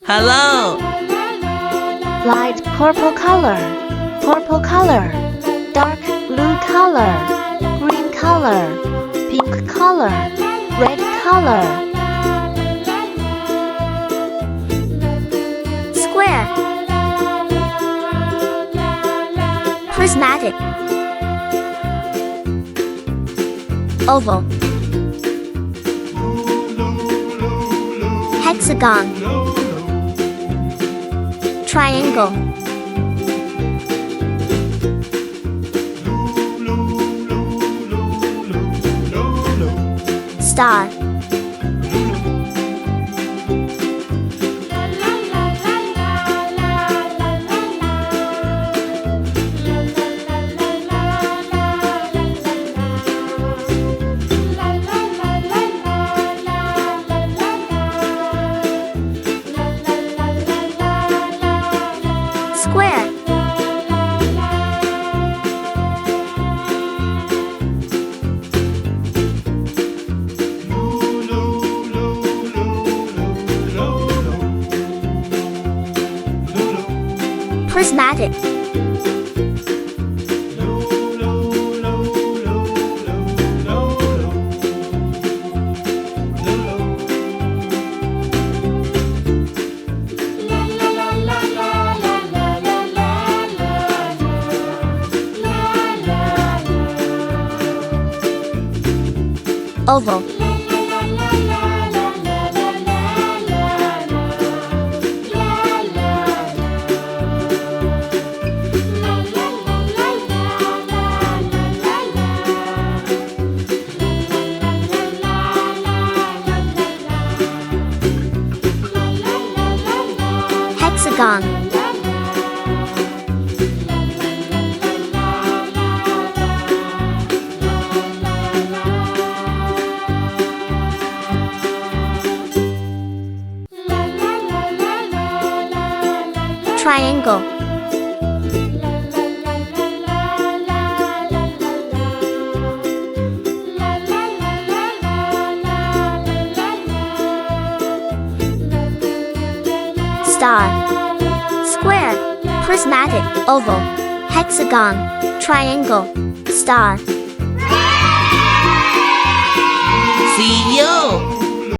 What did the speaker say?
Hello. Light purple color, purple color. Dark blue color, green color, pink color, red color. Square. Prismatic. Oval. Hexagon. Triangle. Star. Square. Prismatic. Oval. Hexagon. Triangle. Star. Square. Prismatic. Oval. Hexagon. Triangle. Star. See you.